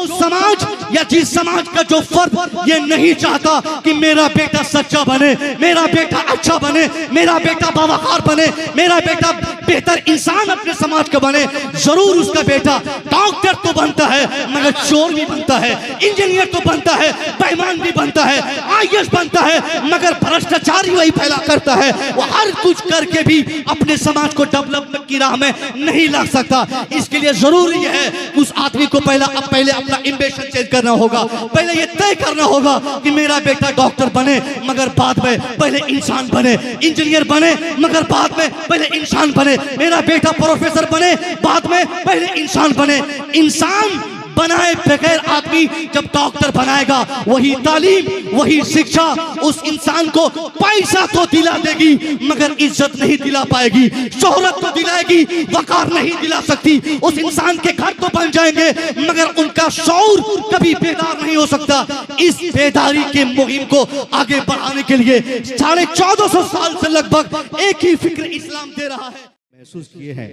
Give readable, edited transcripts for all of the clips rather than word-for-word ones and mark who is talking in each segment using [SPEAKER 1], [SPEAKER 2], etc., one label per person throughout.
[SPEAKER 1] जो समाज या जिस समाज का जो फर्द ये नहीं चाहता कि मेरा बेटा सच्चा बने, मेरा बेटा अच्छा बने, मेरा बेटा बावकार बने, मेरा बेटा बेहतर इंसान अपने समाज का बने, जरूर उसका बेटा डॉक्टर तो बनता है मगर चोर भी बनता है, इंजीनियर तो बनता है, बेईमान भी बनता है, आईएएस बनता है मगर भ्रष्टाचार वही फैला करता है। वो हर कुछ करके भी अपने समाज को डेवलपमेंट की राह में नहीं ला सकता। इसके लिए जरूरी है उस आदमी को पहले अपना एम्बिशन चेंज करना होगा, पहले ये तय करना होगा कि मेरा बेटा डॉक्टर बने मगर बाद में पहले इंसान बने, इंजीनियर बने मगर बाद में पहले इंसान बने, मेरा बेटा प्रोफेसर बने बाद में पहले इंसान बने। इंसान बनाए बगैर आदमी जब डॉक्टर बनाएगा, वही तालीम वही शिक्षा उस इंसान को पैसा तो दिला देगी मगर इज्जत नहीं दिला पाएगी, शोहरत तो दिलाएगी, वकार नहीं दिला सकती। उस इंसान के घर तो बन जाएंगे मगर उनका शौर कभी बेदार नहीं हो सकता। इस बेदारी के मुहिम को आगे बढ़ाने के लिए 1450 साल से लगभग एक ही फिक्र इस्लाम दे रहा है। महसूस किए हैं,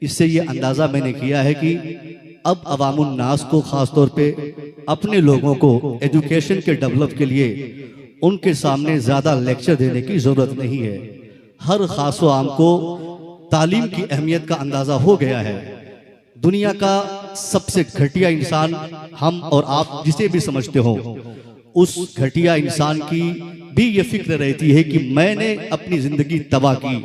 [SPEAKER 1] इससे ये अंदाजा मैंने किया है कि अब अवामुन नास को खास तौर पे अपने लोगों को एजुकेशन के डेवलप के लिए उनके सामने ज़्यादा लेक्चर देने की ज़रूरत नहीं है। हर खास व आम को तालीम की अहमियत का अंदाज़ा हो गया है। दुनिया का सबसे घटिया इंसान हम और आप जिसे भी समझते हो, उस घटिया इंसान की भी ये फिक्र रहती है कि मैंने अपनी ज़िंदगी तबाह की,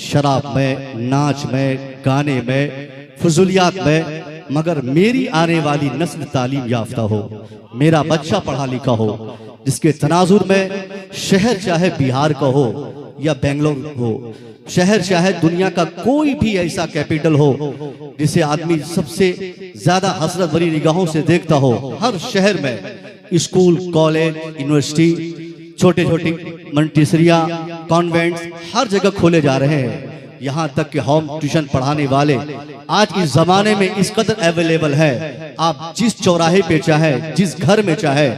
[SPEAKER 1] शराब में, नाच में, गाने में, फजूलियात में, मगर मेरी आने वाली नस्ल तालीम याफ्ता हो, मेरा बच्चा पढ़ा लिखा हो, जिसके तनाजुर में शहर चाहे बिहार का हो या बेंगलोर हो, शहर चाहे दुनिया का कोई भी ऐसा कैपिटल हो जिसे आदमी सबसे ज्यादा हसरत भरी निगाहों से देखता हो, हर शहर में स्कूल, कॉलेज, यूनिवर्सिटी, छोटे छोटे मंटेसरिया, कॉन्वेंट्स हर जगह खोले जा रहे हैं। यहाँ तक कि होम ट्यूशन पढ़ाने वाले आज इस जमाने में इस कदर अवेलेबल है। आप जिस चौराहे पे चाहे, जिस घर में चाहे,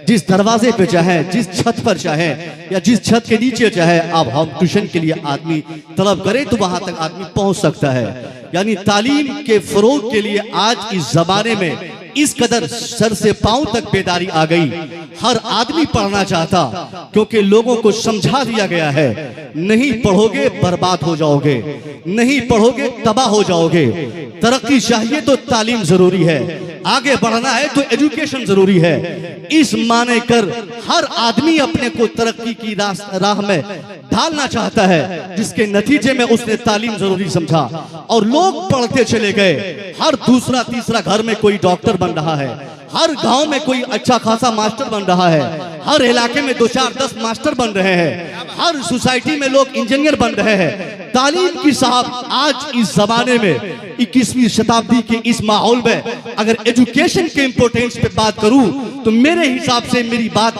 [SPEAKER 1] जिस दरवाजे पे चाहे, जिस छत पर चाहे या जिस छत के नीचे चाहे, आप होम ट्यूशन के लिए आदमी तलब करे तो वहां तक आदमी पहुंच सकता है। यानी तालीम के फरोग के लिए आज इस जमाने में इस कदर सर से पांव तक बेदारी आ गई। हर आदमी पढ़ना चाहता, क्योंकि लोगों को समझा दिया गया है नहीं पढ़ोगे बर्बाद हो जाओगे, नहीं पढ़ोगे तबाह हो जाओगे। तरक्की चाहिए तो तालीम जरूरी है, आगे बढ़ना है तो एजुकेशन जरूरी है। इस माने कर हर आदमी अपने को तरक्की की राह में ढालना चाहता है, जिसके नतीजे में उसने तालीम जरूरी समझा और लोग पढ़ते चले गए। हर दूसरा तीसरा घर में कोई डॉक्टर बन रहा है, हर गांव में कोई अच्छा खासा मास्टर बन रहा है, हर इलाके में 2 4 10 मास्टर बन रहे हैं, हर सोसाइटी में लोग इंजीनियर बन रहे हैं। तालीम की साहब आज इस जमाने में 21वीं शताब्दी के इस माहौल में अगर एजुकेशन के इंपोर्टेंस पे बात करूं तो मेरे हिसाब से मेरी बात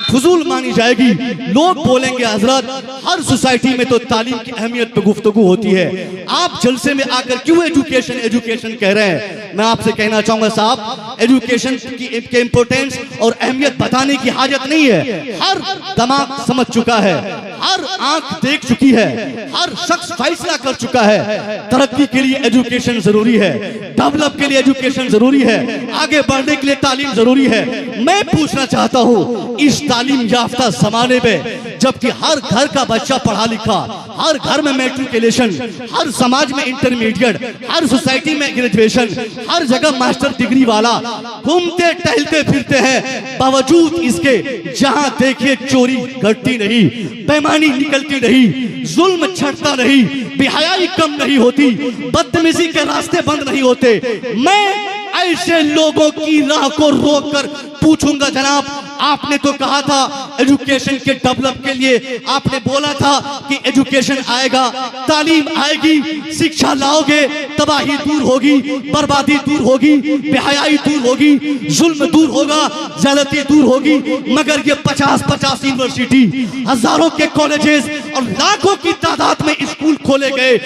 [SPEAKER 1] फजूल मानी जाएगी। लोग बोलेंगे हजरत हर सोसाइटी में तो तालीम की अहमियत पे गुफ्तगू होती है, आप जलसे में आकर क्यों एजुकेशन एजुकेशन कह रहे हैं। मैं आपसे कहना चाहूंगा साहब, एजुकेशन की इंपोर्टेंस और अहमियत बताने की हाजत नहीं है। हर दिमाग समझ चुका है, हर आंख देख चुकी है, हर शख्स फैसला कर चुका है तरक्की के लिए एजुकेशन जरूरी है, डेवलप के लिए एजुकेशन जरूरी है, आगे बढ़ने के लिए तालीम जरूरी है। मैं पूछना चाहता हूँ इस तालीम याफ्ता जमाने में, जबकि हर घर का बच्चा पढ़ा लिखा, हर घर में मैट्रिकुलेशन, हर समाज में इंटरमीडिएट, हर सोसाइटी में ग्रेजुएशन, हर जगह मास्टर डिग्री वाला घूमते टहलते फिरते हैं, बावजूद इसके जहां देखिए चोरी घटती नहीं, बेईमानी निकलती नहीं, जुल्म छटता नहीं, बेहयाई कम नहीं होती, बदतमीजी के रास्ते बंद नहीं होते। मैं ऐसे लोगों की राह को रोककर पूछूंगा, जनाब आपने तो कहा था एजुकेशन के डेवलप के लिए, आपने बोला था कि एजुकेशन आएगा, तालीम आएगी, शिक्षा लाओगे, तबाही दूर होगी, बर्बादी दूर होगी, बेहयाई दूर होगी, जुल्म दूर होगा, ज़्यादती दूर होगी। मगर ये 50-50 यूनिवर्सिटी, हजारों के कॉलेजेस और लाखों की तादाद में स्कूल खोले गए।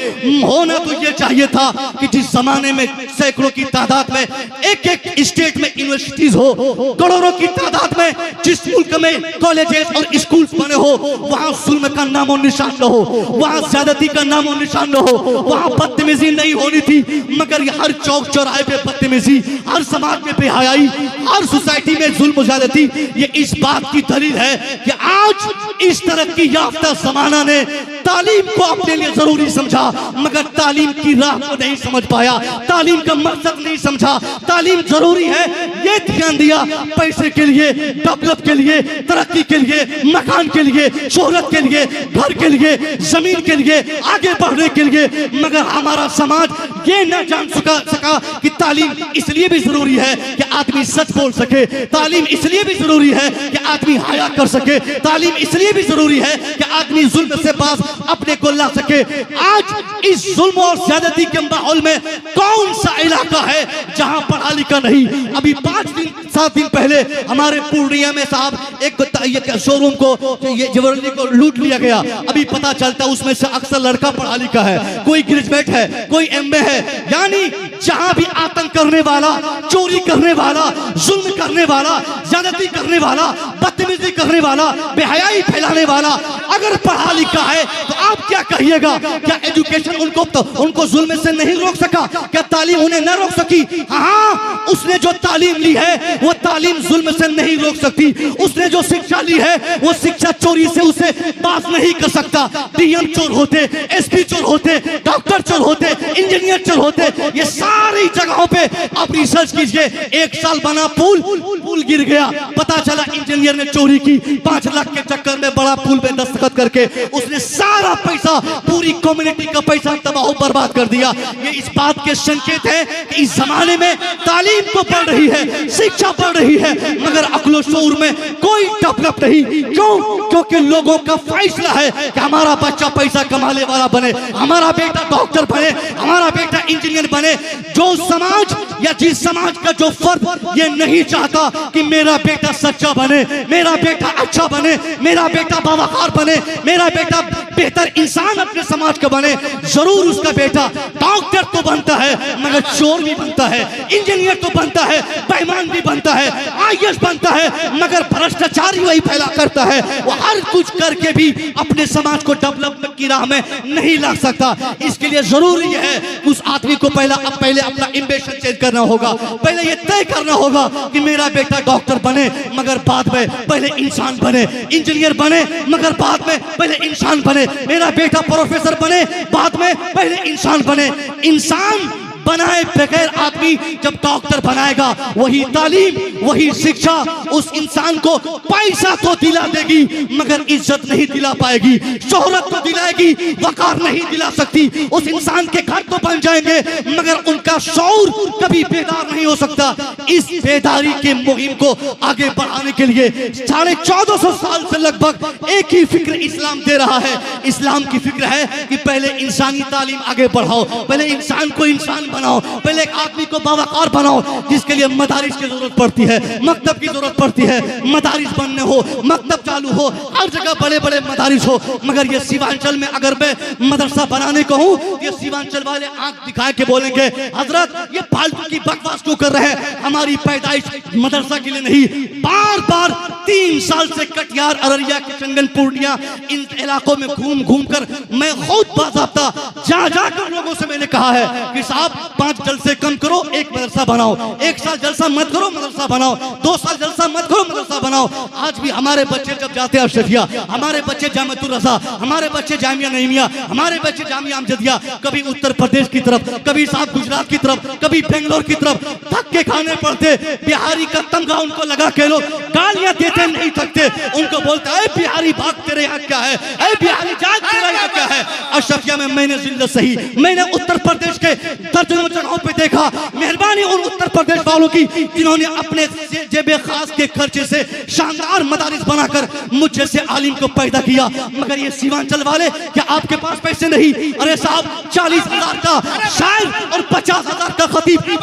[SPEAKER 1] होना तो ये चाहिए था कि जिस जमाने में सैकड़ों की तादाद में एक एक स्टेट में यूनिवर्सिटीज हो, करोड़ों की तादाद में जिस मुल्क में कॉलेजेस और स्कूल्स बने हो वहां जुल्म का नामो निशान न हो, वहां ज्यादती का नामो निशान न हो, वहां बदतमीजी नहीं होनी थी। मगर हर चौक चौराहे पे बदतमीजी, हर समाज में बेहयाई, हर सोसाइटी में जुल्म ज्यादती। ये इस बात की दलील है कि आज इस तरक्की याफ्ता जमाना ने तालीम को अपने लिए जरूरी समझा मगर तालीम की राह को नहीं समझ पाया, तालीम का मकसद नहीं समझा। तालीम जरूरी है ये ध्यान दिया पैसे के लिए, डेवलप के लिए, तरक्की के लिए, मकान के लिए, शोहरत के लिए, घर के लिए, जमीन के लिए, आगे बढ़ने के लिए। मगर हमारा समाज ये न जान सका कि तालीम इसलिए भी जरूरी है कि आदमी सच बोल सके, तालीम इसलिए भी जरूरी है कि आदमी हया कर सके, तालीम इसलिए भी जरूरी है कि आदमी जुल्म से पास अपने को ला सके। आज इस जुल्म और ज्यादती के माहौल में कौन सा इलाका है जहां पढ़ा लिखा नहीं? अभी 5-7 दिन पहले हमारे पूर्णिया में साहब एक शोरूम को ये जबरदस्ती को लूट लिया गया। अभी पता चलता उसमें से अक्सर लड़का पढ़ा लिखा है, कोई ग्रेजुएट है, कोई एमए है। यानी जहां भी आतंक करने वाला, चोरी करने वाला, जुल्म करने वाला, ज्यादती करने वाला, बदतमीजी करने वाला, बेहयाई फैलाने वाला अगर पढ़ा लिखा है तो आप क्या कहिएगा? क्या एजुकेशन उनको जुल्म से नहीं रोक सका? क्या तालीम उन्हें न रोक सकी? हाँ, उसने जो तालीम ली है वो तालीम जुल्म से नहीं रोक सकती। उसने जो शिक्षा ली है वो शिक्षा चोरी से उसे पास नहीं कर सकता। डीएम चोर होते, एसपी चोर होते, डॉक्टर चोर होते, इंजीनियर चोर होते। ये सारी जगहों पे आप रिसर्च कीजिए। 1 साल बना पुल गिर गया, पता चला इंजीनियर ने चोरी की। 5 लाख के चक्कर में बड़ा पुल पे दस्तखत करके उसने सारा पैसा, पूरी कम्युनिटी का पैसा तबाह बर्बाद कर दिया। ये इस बात के संकेत है कि इस जमाने में तालीम तो बढ़ रही है, शिक्षा बढ़ रही है मगर अक्ल शऊर में कोई डेवलप नहीं। क्यों? क्योंकि लोगों का फैसला है कि हमारा बच्चा पैसा कमाने वाला बने, हमारा बेटा डॉक्टर बने, हमारा बेटा इंजीनियर बने। जो समाज या जिस समाज का जो फर्द ये नहीं चाहता कि मेरा बेटा सच्चा बने, मेरा बेटा अच्छा बने, मेरा बेटा बावकार बने, मेरा बेटा बेहतर इंसान अपने समाज का बने, जरूर उसका बेटा डॉक्टर तो बनता है मगर चोर भी बनता है, इंजीनियर तो बनता है, बेईमान भी बनता है, आईएएस बनता है मगर भ्रष्टाचार ही वही फैला करता है। वो हर कुछ करके भी अपने समाज को डेवलपमेंट की राह में नहीं ला सकता। इसके लिए जरूरी है उस आदमी को पहले अपना एम्बिशन चेंज करना होगा। पहले ये तय करना होगा कि मेरा बेटा डॉक्टर बने मगर बाद में पहले इंसान बने, इंजीनियर बने मगर बाद में पहले इंसान बने, मेरा बेटा प्रोफेसर बने बाद में पहले इंसान बने। इंसान बनाए बगैर आदमी जब डॉक्टर बनाएगा, वही तालीम, वही शिक्षा उस इंसान को पैसा तो दिला देगी मगर इज्जत नहीं दिला पाएगी, शोहरत तो दिलाएगी, वकार नहीं दिला सकती। उस इंसान के घर तो बन जाएंगे मगर उनका शऊर कभी बेदार नहीं हो सकता। इस बेदारी के मुहिम को आगे बढ़ाने के लिए 1450 साल से लगभग एक ही फिक्र इस्लाम दे रहा है। इस्लाम की फिक्र है कि पहले इंसानी तालीम आगे बढ़ाओ, पहले इंसान को इंसान बनाओ, पहले एक आदमी को बावकार बनाओ, जिसके लिए मदारिस की जरूरत पड़ती है, मकतब की जरूरत पड़ती है। मदारिस बनने हो, मकतब चालू हो, हर जगह बड़े बड़े मदारिस हो। मगर ये सीमांचल में अगर मैं मदरसा बनाने को हूँ, ये सीमांचल वाले आंख दिखा के बोलेंगे हजरत ये फालतू की बकवास क्यों कर रहे हैं, हमारी पैदाइश मदरसा के लिए नहीं। बार बार 3 साल से कटिहार, अररिया, किशनगंज, पूर्णिया इन इलाकों में घूम घूम कर मैं खुद बाज़ाब्ता जा जाकर लोगों से मैंने कहा है कि साहब 5 जलसे कम करो, 1 मदरसा बनाओ, 1 साल जलसा मत करो, मदरसा बनाओ, 2 साल जलसा मत करो, मदरसा बनाओ। आज भी हमारे बच्चे जब जाते हैं अशरफिया, हमारे बच्चे जामियातुर रज़ा, हमारे बच्चे जामिया नईमिया, हमारे बच्चे जामिया अमजदिया, कभी उत्तर प्रदेश की तरफ, कभी साहब गुजरात की तरफ, कभी बेंगलोर की तरफ धक्के खाने पड़ते। बिहारी का तमगा उनको लगा के लोग गालियां देते नहीं थकते, उनको बोलते है बिहारी भाग तेरे यहाँ क्या है, ऐ बिहारी जाग तेरा यहाँ क्या है। अशरफिया में मैंने जिंदगी सही, मैंने उत्तर प्रदेश के दर्जनों जगहों पे देखा। मेहरबानी उन उत्तर प्रदेश वालों की जिन्होंने अपने जेबे खास के खर्चे से शानदार मदारिस बनाकर मुझ जैसे आलिम को पैदा किया। मगर ये सीमांचल वाले, क्या आपके पास पैसे नहीं? अरे साहब 40,000 का शायर और 50,000 का खतीब में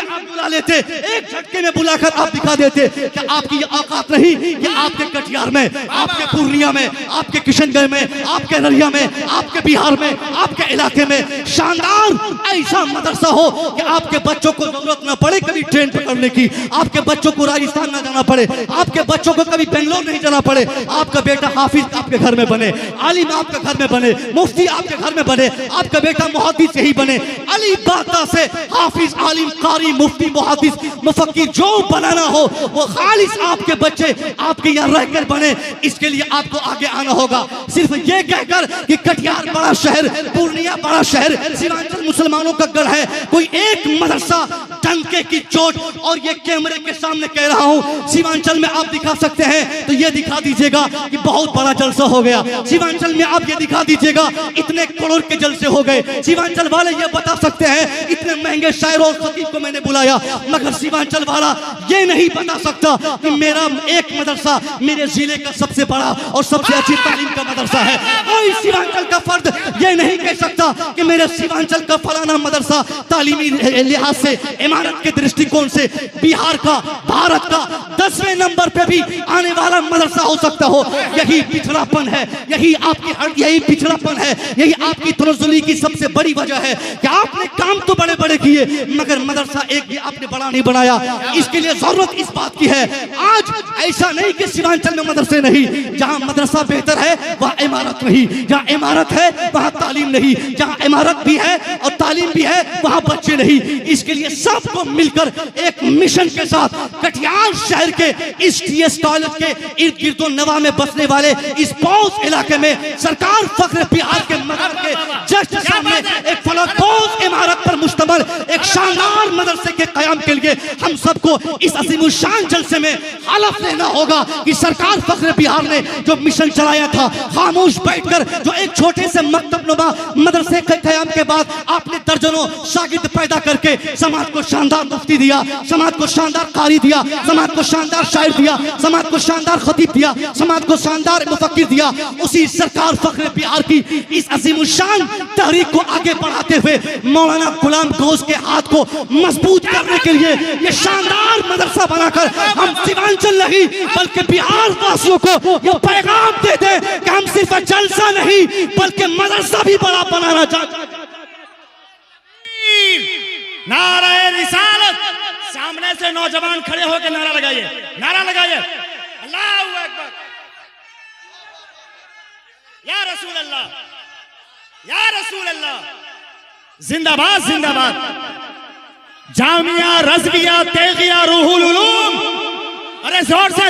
[SPEAKER 1] आप बुला लेते, एक झटके में बुलाकर आप दिखा देते। क्या आपकी ये औकात नहीं कि आपके कटिहार बिहार में, आपके पूर्णिया में, आपके किशनगंज में, आपके अररिया में, आपके बिहार में, आपके इलाके में शानदार ऐसा मदरसा हो कि आपके बच्चों को जरूरत ना पड़े कभी ट्रेन पकड़ने की, आपके बच्चों को राजस्थान ना जाना पड़े, आपके बच्चों को कभी बेंगलोर नहीं जाना पड़े, आपका बेटा हाफिज आपके घर में बने, आलिम आपके घर में बने, मुफ्ती आपके घर में बने, आपका बेटा मुहद्दिस यही बने। अली बाता से हाफिज, आलिम, कारी, मुफ्ती, मुहद्दिस, मुफक्किर जो बनाना हो वो खालिस आपके बच्चे आपके यहाँ रहकर बने। इसके लिए आपको आगे आना होगा। सिर्फ ये कहकर कि कटिहार बड़ा शहर, पूर्णिया बड़ा शहर, सीमांचल मुसलमानों का गढ़ है, कोई एक मदरसा टंके की चोट, और ये कैमरे के सामने कह रहा हूँ, सीमांचल में आप दिखा सकते हैं तो ये दिखा दीजिएगा कि बहुत बड़ा जलसा हो गया। सीमांचल में आप ये दिखा दीजिएगा इतने करोड़ के जलसे हो गए। सीमांचल वाले ये बता सकते हैं इतने महंगे शायरों और खतीब को मैंने बुलाया, मगर सीमांचल वाला ये नहीं बता सकता कि मेरा एक मदरसा मेरे जिले का सबसे बड़ा और सबसे अच्छी तालीम का मदरसा है। कोई सीमांचल का फर्द ये नहीं कह सकता कि मेरे सीमांचल का फलाना मदरसा तालीमी लिहाज से, इमारत के दृष्टिकोण से बिहार का, भारत का 10वें नंबर पे भी आने वाला मदरसा हो सकता हो। यही पिछड़ापन है, यही पिछड़ापन है, यही आपकी तनज़्ज़ुली की सबसे बड़ी वजह है कि आपने काम तो बड़े बड़े किए मगर मदरसा एक भी आपने बड़ा नहीं बनाया। इसके लिए जरूरत इस बात की है, आज ऐसा नहीं कि सीमांचल में मदरसे नहीं, जहां मदरसा बेहतर है वहां इमारत नहीं, जहां इमारत है वहां तालीम नहीं, जहां इमारत भी है और तालीम भी है वहां बच्चे नहीं। इसके लिए सबको मिलकर एक मिशन के साथ कटिहार शहर के इस टीएस कॉलेज के इर्द गिर्द नवा में बसने वाले इस पौष इलाके में सरकार फख्र बिहार के मगर के जस्ट सामने एक फलकपोश इमारत पर मुश्तमिल एक शानदार मदरसे के कयाम के लिए हम सबको इस अज़ीमुश्शान जलसे में हलफ लेना होगा कि सरकार फख्र बिहार ने जो मिशन चलाया था, खामोश बैठकर जो एक छोटे से मकतब-नुमा मदरसे के कयाम के बाद आपने दर्जनों शागिर्द पैदा करके समाज को शानदार मुफ्ती दिया, समाज को शानदार कारी दिया, समाज को शानदार शायर दिया, समाज को शानदार खतीब दिया, समाज को शानदार मुफक्किर दिया। उसी सरकार फख्र बिहार की इस अज़ीमुश्शान तहरीक को आगे बढ़ाते हुए मौलाना गुलाम गौस के हाथ को मजबूत करने के लिए ये शानदार मदरसा बनाकर हम सीमांचल नहीं बल्कि बिहार वासियों को ये पैगाम दे दे कि हम सिर्फ जलसा नहीं बल्कि मदरसा भी बड़ा बनाना चाहते हैं।
[SPEAKER 2] नारे रिसालत, सामने से नौजवान खड़े होकर नारा लगाइए, नारा लगाइए, अल्लाहू अकबर, या रसूल अल्लाह, या रसूल अल्लाह, जिंदाबाद जिंदाबाद। जामिया रज़विया तेगिया रूहुल उलूम, अरे जोर से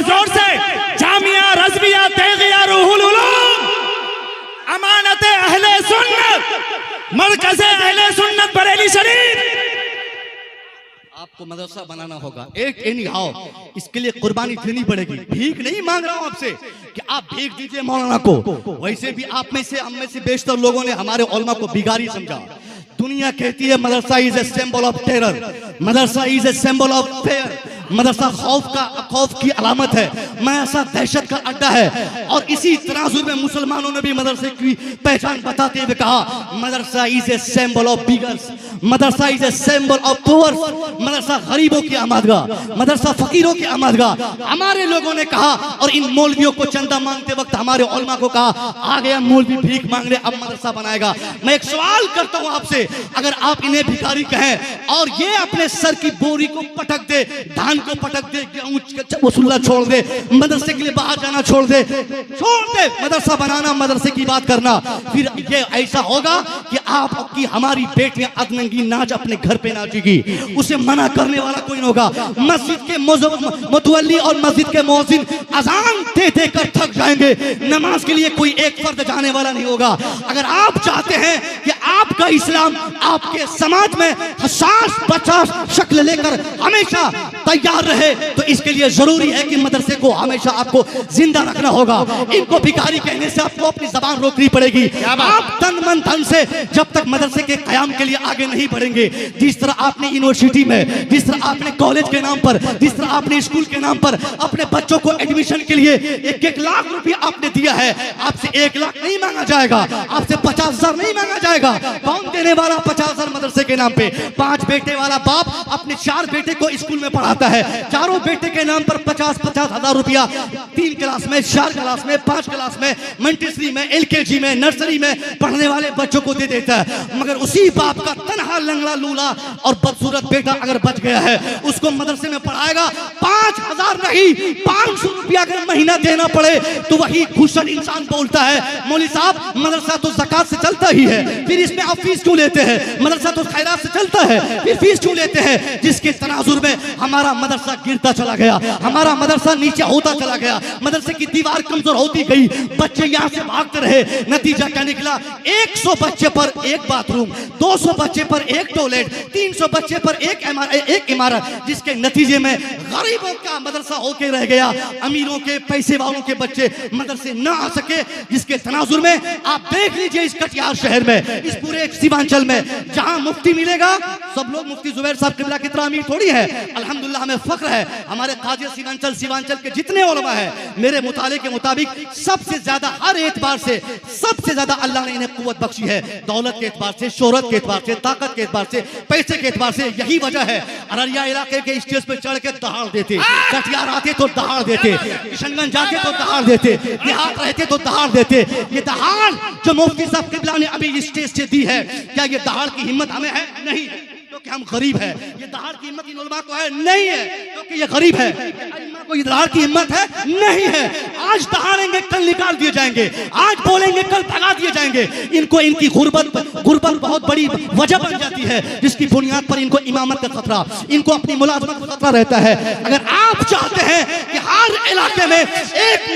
[SPEAKER 2] जामिया रज़विया तेगिया रूहुल उलूम, अमानत अहले सुन्नत, मरकज़ अहले सुन्नत बरेली शरीफ।
[SPEAKER 1] आपको मदरसा बनाना होगा एक एनी हाउ, इसके लिए कुर्बानी देनी पड़ेगी। भीख नहीं मांग रहा हूं आपसे कि आप भीख दीजिए मौलाना को, वैसे भी आप में से, हम में से बेशतर लोगों ने हमारे उलमा को बिगाड़ी समझा। दुनिया कहती है madrasa is a symbol of terror, madrasa is a symbol of fear, मदरसा खौफ की अलामत है, मदरसा दहशत का अड्डा है। और इसी तराजू में मुसलमानों ने भी मदरसे की पहचान बताते हुए कहा madrasa is a symbol of beggars, madrasa is a symbol of poors, मदरसा गरीबों की आमादगाह, मदरसा फकीरों की आमादगाह। हमारे लोगों ने कहा और इन मौलवियों को चंदा मांगते वक्त हमारे उलमा को कहा आ गया मौलवी भीख मांगने, अब मदरसा बनाएगा। मैं एक सवाल करता हूं आपसे, अगर आप इन्हें भिखारी कहें और ये अपने सर की बोरी को पटक दे, धान को पटक दे, वसूला छोड़ दे, मदरसे के लिए बाहर जाना छोड़ दे, मदरसा बनाना, मदरसे की बात करना, फिर ये ऐसा होगा कि आपकी हमारी बेटियां अदनंगी नाच अपने घर पे नाचेगी, उसे मना करने वाला कोई नहीं होगा। मस्जिद के मुतवल्ली और मस्जिद के मुअज्जिन अजान दे देकर थक जाएंगे, नमाज के लिए कोई एक फर्द जाने वाला नहीं होगा। अगर आप चाहते हैं कि आपका इस्लाम आपके समाज में हसास बचास शक्ल लेकर हमेशा तैयार रहे तो इसके लिए जरूरी है कि मदरसे को हमेशा आपको जिंदा रखना होगा। इनको भिखारी कहने से आपको अपनी जबान रोकनी पड़ेगी। आप तन मन धन से जब तक मदरसे के कयाम के लिए आगे नहीं बढ़ेंगे, जिस तरह आपने यूनिवर्सिटी में, जिस तरह आपने कॉलेज के नाम पर, जिस तरह आपने स्कूल के नाम पर अपने बच्चों को एडमिशन के लिए 1-1 लाख रुपया आपने दिया है, आपसे 1 लाख नहीं मांगा जाएगा, आपसे 50,000 नहीं मांगा जाएगा। कौन देने वाला 50,000 मदरसे के नाम पे? 5 बेटे वाला बाप अपने 4 बेटे को स्कूल में पढ़ा पढ़ाता है। चारों बेटे के नाम पर 50-50 हजार रुपया 3 क्लास में, 4 क्लास में, 5 क्लास में, मंटेसरी में, LKG में, नर्सरी में पढ़ने वाले बच्चों को दे देता है। मगर उसी बाप का तनहा लंगड़ा लूला और बदसूरत बेटा अगर बच गया है, उसको मदरसे में पढ़ाएगा 5000 नहीं 500 रुपया अगर महीना देना पड़े तो वही घुसड़ इंसान बोलता है मौलवी साहब मदरसा तो ज़कात से चलता ही है, फिर इसमें आप फीस क्यों लेते हैं? मदरसा तो खैरात से चलता है, फिर फीस क्यों लेते हैं? जिसके तनाजुर में हमारा मदरसा गिरता चला गया, हमारा मदरसा नीचे होता चला गया, मदरसे की दीवार कमजोर होती गई, बच्चे यहाँ से भागते रहे। नतीजा क्या निकला? 100 बच्चे पर एक बाथरूम, 200 बच्चे पर एक टॉयलेट, 300 बच्चे पर एक इमारत, जिसके नतीजे में गरीबों का मदरसा होके रह गया, अमीरों के पैसे वालों के बच्चे मदरसे न आ सके। जिसके तनाजुर में आप देख लीजिए इस कटिहार शहर में, इस पूरे सीमांचल में जहां मुफ्ती मिलेगा, सब लोग मुफ्ती जुबैर साहब किबला की तरह अमीर थोड़ी है। अल्हम्दुलिल्लाह हमें फख्र है, हमारे काजी सीमांचल के जितने उलमा है, मेरे मुताले के मुताबिक सबसे ज्यादा हर एतबार से सबसे ज्यादा अल्लाह ने इन्हें कुव्वत बख्शी है, दौलत के एतबार से, शोहरत के एतबार से, ताकत के एतबार से, पैसे के एतबार से। यही वजह है अररिया इलाके के स्टेज पे चढ़ के दहाड़ देते, कटिहार आते तो दहाड़ देते, किशनगंज जाके तो दहाड़ देते, देहात रहते तो दहाड़ देते। ये दहाड़ जो मुफ्ती साहब किबला ने अभी इस स्टेज से दी है, क्या ये दहाड़ की हिम्मत हमें है? नहीं, क्योंकि हम गरीब है। ये दहाड़ की हिम्मत इन उलमा को है? नहीं है, क्योंकि ये गरीब है। को ये दहाड़ की हिम्मत है? नहीं है। आज दहाड़ेंगे कल निकाल दिए जाएंगे, आज बोलेंगे कल भगा दिए जाएंगे। इनको इनकी गुर्बत बहुत बड़ी वजह बन जाती है, जिसकी बुनियाद पर इनको इमामत का खतरा, इनको अपनी मुलाजमत का खतरा रहता है। अगर आप चाहते हैं कि हर इलाके में एक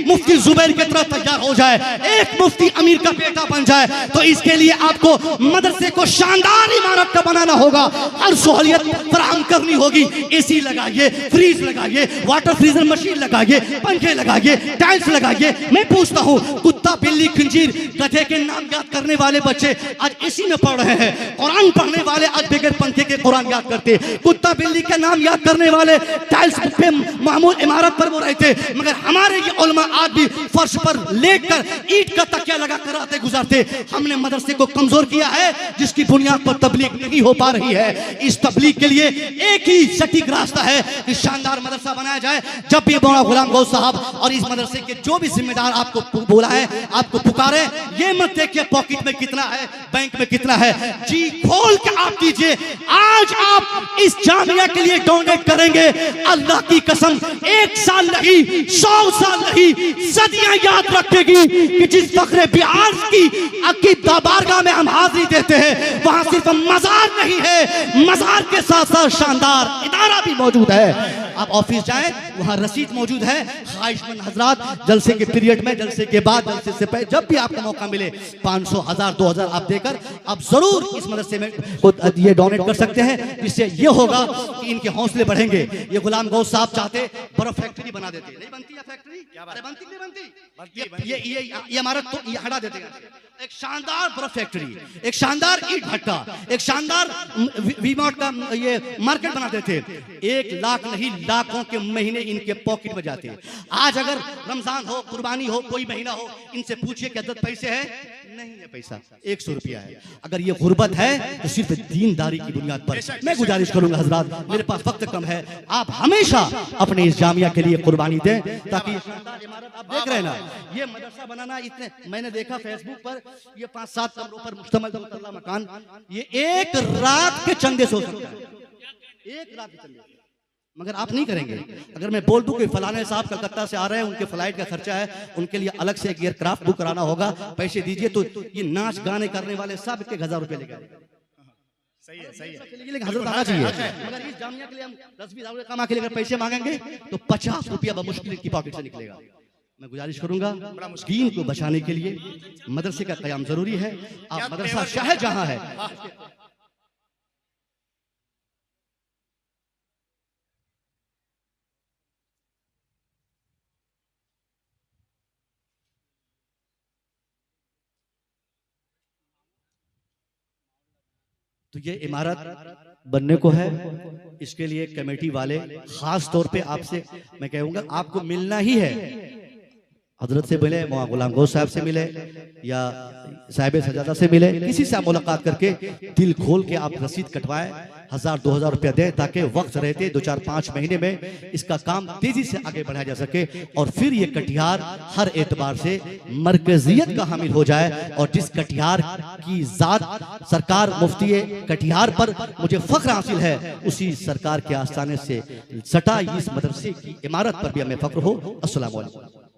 [SPEAKER 1] मुफ्ती जुबैर की तरह तैयार हो जाए, एक मुफ्ती अमीर का बेटा बन जाए, तो इसके लिए आपको मदरसे को शानदार इमारत का बनाना होगा, हर सहूलियत फराहम करनी होगी। एसी लगाइए, फ्रीज लगाइए, वाटर फ्रीजर मशीन लगाइए, पंखे लगाइए, टाइल्स लगाइए। मैं पूछता हूँ, कुत्ता बिल्ली खंजीर गधे के नाम याद करने वाले बच्चे आज एसी में पढ़ रहे हैं, कुरान पढ़ने वाले आज बगैर पंखे के कुरान याद करते, कुत्ता बिल्ली के नाम याद करने वाले टाइल्स पे मामूल इमारत पर वो रहते। मगर हमारे ये उलमा आज भी फर्श पर लेटकर ईंट का तकिया लगा कर आते गुजरते। हमने मदरसे को कमजोर किया है, जिसकी बुनियाद पर तबलीग नहीं हो पा रही है। इस तबलीग के लिए एक ही सटीक रास्ता है कि शानदार मदरसा बनाया जाए। जब भी मौलाना गुलाम गौस साहब और इस मदरसे के जो भी जिम्मेदार आपको बोला है, आपको पुकारे, ये मत देखिए पॉकेट में कितना है, बैंक में कितना है, जी खोल के आप दीजिए। आज आप इस जामिया के लिए डोनेट करेंगे, अल्लाह की कसम 1 साल नहीं, 100 साल नहीं, सदियां याद रखेगी कि जिस फख्रे बिहार की बारगाह में हम हाजिरी देते हैं, वहां सिर्फ मजार नहीं है, मजार के साथ साथ शानदार इदारा भी मौजूद है। आप ऑफिस जाएं, वहां रसीद मौजूद है। ख्वाहिशमंद हजरात जलसे के पीरियड में, जलसे के बाद, जलसे से पहले, जब भी आपको मौका मिले 500, 1000, 2000 आप देकर आप जरूर इस मदरसे में ये डोनेट कर सकते हैं। इससे ये होगा कि इनके हौसले बढ़ेंगे। ये गुलाम गौस साहब चाहते बर्फ फैक्ट्री बना देते, नहीं बनती है फैक्ट्री, बनती नहीं बनती, ये इमारत तो ये हटा देते हैं। एक शानदार बर्फ फैक्ट्री, एक शानदार ईंट भट्टा, एक शानदार वीमार्ट का ये मार्केट बनाते थे। 1 लाख नहीं, लाखों के महीने इनके पॉकेट में जाते। आज अगर रमजान हो, कुर्बानी हो, कोई महीना हो, इनसे पूछिए कि अदद पैसे है? नहीं है पैसा, 100 रुपया है। अगर ये गुर्बत है तो सिर्फ दीनदारी की बुनियाद पर। मैं गुजारिश करूंगा हजरात, मेरे पास वक्त कम है, आप हमेशा अपने इस जामिया के लिए कुर्बानी दें, ताकि इमारत आप देख रहे हैं ना, ये मदरसा बनाना इतने, मैंने देखा फेसबुक पर, ये 5-7 कमरों पर मुश्तमिल मकान, ये 1 रात के चंदे से हो सकता है, 1 रात के चंदे। मगर आप नहीं करेंगे। अगर मैं बोल दूं कि फलाने साहब कलकत्ता से आ रहे हैं, उनके फ्लाइट का खर्चा है, उनके लिए अलग से एक एयरक्राफ्ट बुक कराना होगा, पैसे दीजिए, तो ये नाच गाने करने वाले सब एक 1000 रुपए लेगा। सही है, सही है, हजरत आना चाहिए। मगर इस जामिया के लिए हम 10-20 कमा के लिए पैसे मांगेंगे तो 50 रुपया मुश्किल की पॉकेट से निकलेगा। मैं गुजारिश करूंगा, दीन को बचाने के लिए मदरसे का कयाम जरूरी है। आप मदरसा शाह जहां है, तो ये इमारत बनने को है। इसके लिए कमेटी वाले खास तौर पे आपसे मैं कहूंगा, आपको मिलना ही है, हजरत से मिले, मौलाना गुलाम गौस साहब से मिले या साहिब सजादा से मिले, किसी से आप मुलाकात करके दिल खोल के आप रसीद कटवाएं, 1000-2000 रुपया दें, ताकि वक्त रहते 2-4-5 महीने में इसका काम तेजी से आगे बढ़ाया जा सके और फिर ये कटिहार हर एतबार से मरकजियत का हामिल हो जाए। और जिस कटिहार की जात सरकार मुफ्ती कटिहार पर मुझे फख्र हासिल है, उसी सरकार के आस्थाने से सटा इस मदरसे की इमारत पर भी हमें फख्र हो। अस्सलाम वालेकुम।